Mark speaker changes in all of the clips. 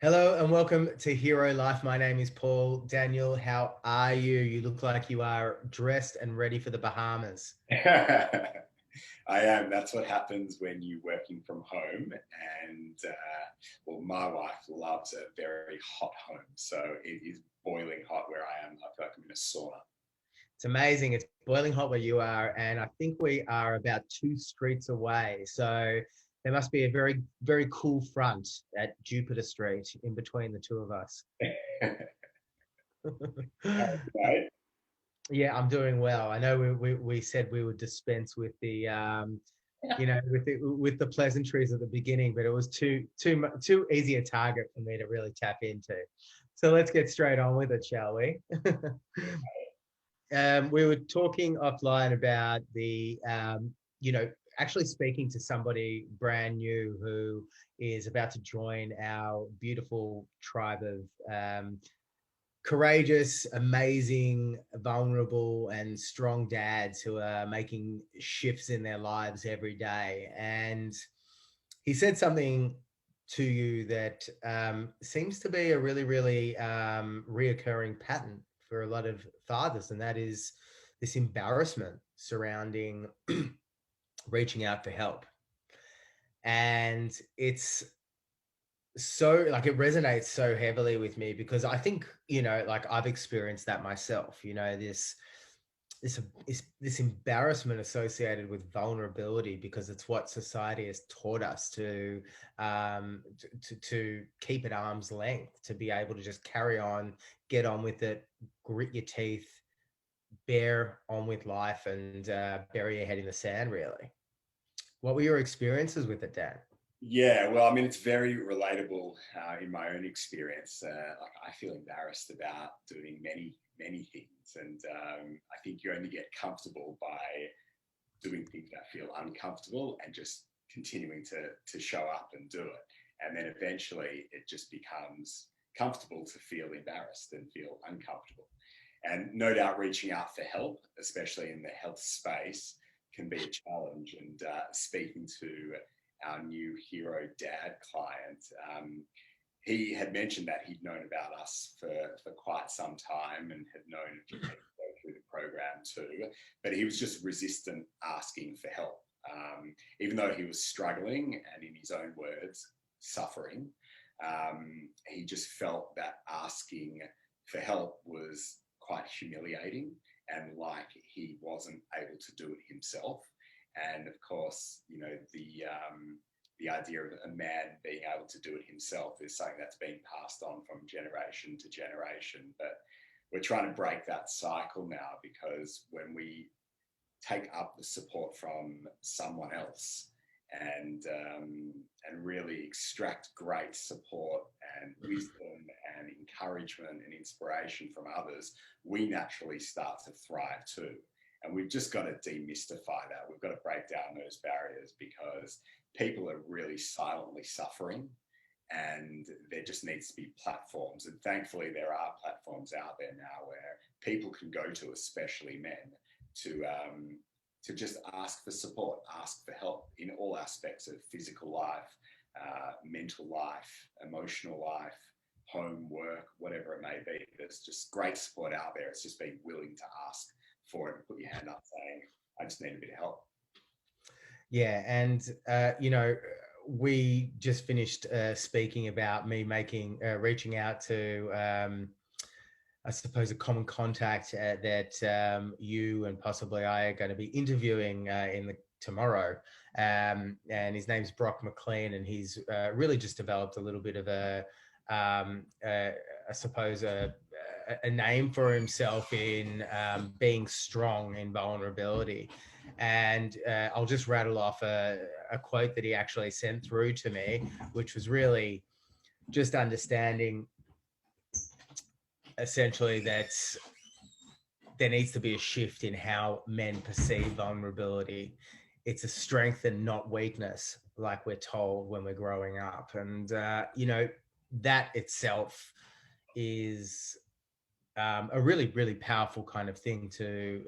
Speaker 1: Hello and welcome to Hero Life. My name is Paul. Daniel, how are you? You look like you are dressed and ready for the Bahamas.
Speaker 2: I am. That's what happens when you're working from home. And well, my wife loves a very hot home. So it is boiling hot where I am. I feel like I'm in a sauna.
Speaker 1: It's amazing. It's boiling hot where you are, and I think we are about 2 streets away. So there must be a very, very cool front at Jupiter Street in between the two of us.
Speaker 2: Right?
Speaker 1: Yeah, I'm doing well. I know we said we would dispense with the with the pleasantries at the beginning, but it was too easy a target for me to really tap into. So let's get straight on with it, shall we? We were talking offline about actually speaking to somebody brand new who is about to join our beautiful tribe of courageous, amazing, vulnerable, and strong dads who are making shifts in their lives every day. And he said something to you that seems to be a really, really reoccurring pattern for a lot of fathers, and that is this embarrassment surrounding reaching out for help. And it's so like it resonates so heavily with me because I think, like I've experienced that myself, this embarrassment associated with vulnerability because it's what society has taught us to keep at arm's length, to be able to just carry on, get on with it, grit your teeth, bear on with life, and bury your head in the sand. Really, what were your experiences with it, Dan?
Speaker 2: Yeah, well, I mean, it's very relatable in my own experience. Like, I feel embarrassed about doing many things, and I think you only get comfortable by doing things that feel uncomfortable and just continuing to show up and do it. And then eventually it just becomes comfortable to feel embarrassed and feel uncomfortable. And no doubt reaching out for help, especially in the health space, can be a challenge. And speaking to our new hero dad client, he had mentioned that he'd known about us for quite some time and had known a few people go through the program too, but he was just resistant asking for help. Even though he was struggling and, in his own words, suffering, he just felt that asking for help was quite humiliating and like he wasn't able to do it himself. And of course, the idea of a man being able to do it himself is something that's been passed on from generation to generation. But we're trying to break that cycle now, because when we take up the support from someone else and really extract great support and wisdom and encouragement and inspiration from others, we naturally start to thrive too. And we've just got to demystify that. We've got to break down those barriers, because people are really silently suffering, and there just needs to be platforms. And thankfully, there are platforms out there now where people can go to, especially men, to just ask for support, ask for help in all aspects of physical life, mental life, emotional life, home, work, whatever it may be. There's just great support out there. It's just being willing to ask for it and put your hand up saying, I just need a bit of help.
Speaker 1: Yeah, and we just finished speaking about me reaching out to, I suppose, a common contact that you and possibly I are going to be interviewing tomorrow. And his name's Brock McLean, and he's really just developed a little bit of I suppose, a name for himself in being strong in vulnerability. And I'll just rattle off a quote that he actually sent through to me, which was really just understanding essentially that there needs to be a shift in how men perceive vulnerability. It's a strength and not weakness, like we're told when we're growing up. And, that itself is a really, really powerful kind of thing to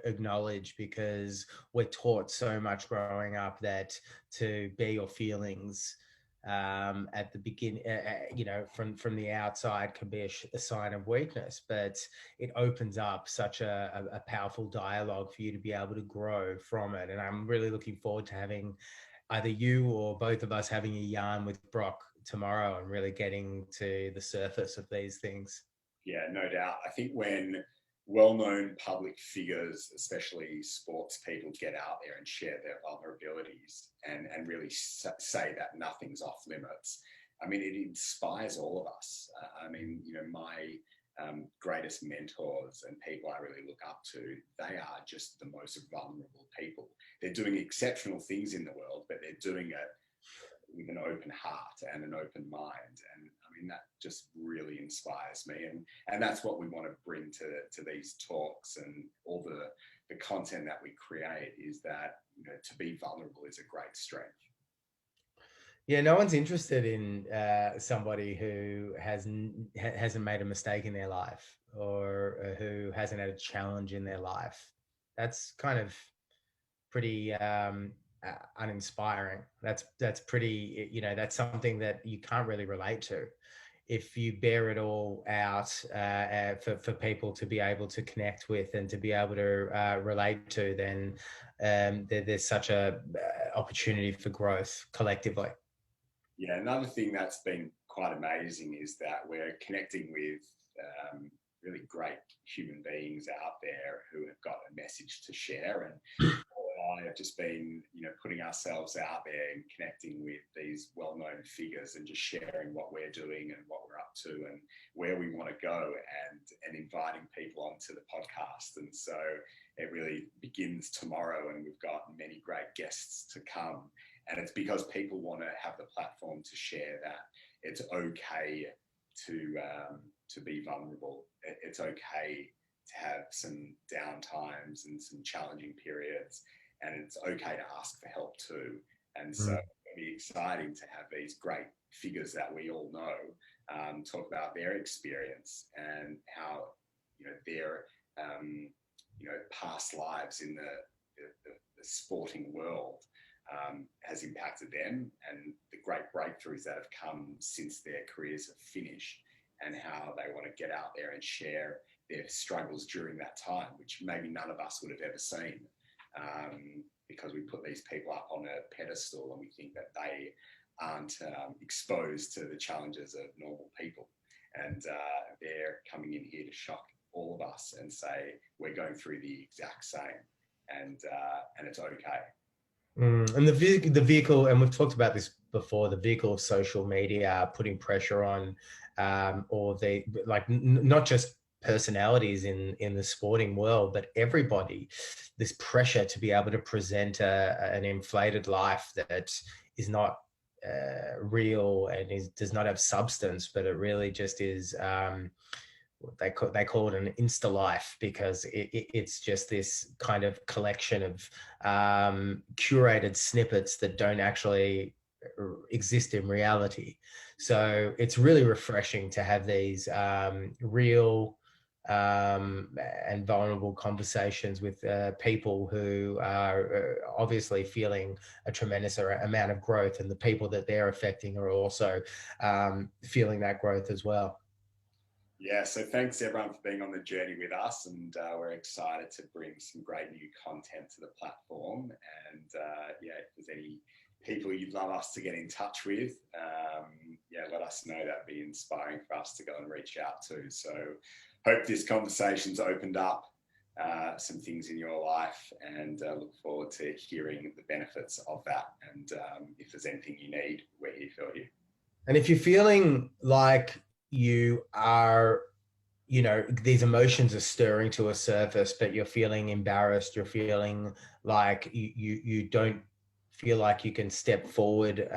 Speaker 1: acknowledge, because we're taught so much growing up that to bear your feelings at the beginning, from the outside can be a sign of weakness, but it opens up such a powerful dialogue for you to be able to grow from it. And I'm really looking forward to having either you or both of us having a yarn with Brock tomorrow and really getting to the surface of these things.
Speaker 2: Yeah, no doubt. I think when well-known public figures, especially sports people, get out there and share their vulnerabilities and really say that nothing's off limits, I mean, it inspires all of us. I mean, my greatest mentors and people I really look up to, they are just the most vulnerable people. They're doing exceptional things in the world, but they're doing it with an open heart and an open mind. And I mean, that just really inspires me. And that's what we want to bring to these talks and all the content that we create, is that, to be vulnerable is a great strength.
Speaker 1: Yeah, no one's interested in somebody who hasn't made a mistake in their life, or who hasn't had a challenge in their life. That's kind of pretty uninspiring. That's pretty, that's something that you can't really relate to. If you bear it all out for people to be able to connect with and to be able to relate to, then there's such a opportunity for growth collectively.
Speaker 2: Yeah, another thing that's been quite amazing is that we're connecting with really great human beings out there who have got a message to share. And I have just been, putting ourselves out there and connecting with these well-known figures and just sharing what we're doing and what we're up to and where we want to go, and inviting people onto the podcast. And so it really begins tomorrow, and we've got many great guests to come. And it's because people want to have the platform to share that it's okay to be vulnerable. It's okay to have some down times and some challenging periods, and it's okay to ask for help too. And so it'll be exciting to have these great figures that we all know talk about their experience and how their past lives in the sporting world has impacted them, and the great breakthroughs that have come since their careers have finished, and how they want to get out there and share their struggles during that time, which maybe none of us would have ever seen, because we put these people up on a pedestal and we think that they aren't exposed to the challenges of normal people. And they're coming in here to shock all of us and say, we're going through the exact same, and it's okay.
Speaker 1: And the vehicle, and we've talked about this before, the vehicle of social media putting pressure on, or not just personalities in the sporting world, but everybody, this pressure to be able to present an inflated life that is not real and does not have substance, but it really just is. They call it an insta life, because it's just this kind of collection of curated snippets that don't actually exist in reality. So it's really refreshing to have these real and vulnerable conversations with people who are obviously feeling a tremendous amount of growth, and the people that they're affecting are also feeling that growth as well.
Speaker 2: Yeah, so thanks everyone for being on the journey with us, and we're excited to bring some great new content to the platform. And if there's any people you'd love us to get in touch with, let us know. That'd be inspiring for us to go and reach out to. So hope this conversation's opened up some things in your life, and look forward to hearing the benefits of that. And if there's anything you need, we're here for you.
Speaker 1: And if you're feeling like you are, these emotions are stirring to a surface, but you're feeling embarrassed, you're feeling like you don't feel like you can step forward,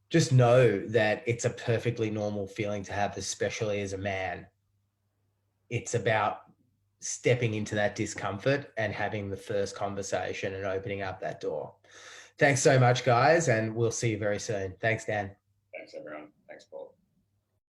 Speaker 1: just know that it's a perfectly normal feeling to have, especially as a man. It's about stepping into that discomfort and having the first conversation and opening up that door. Thanks so much, guys, and we'll see you very soon. Thanks, Dan.
Speaker 2: Thanks, everyone. Thanks, Paul.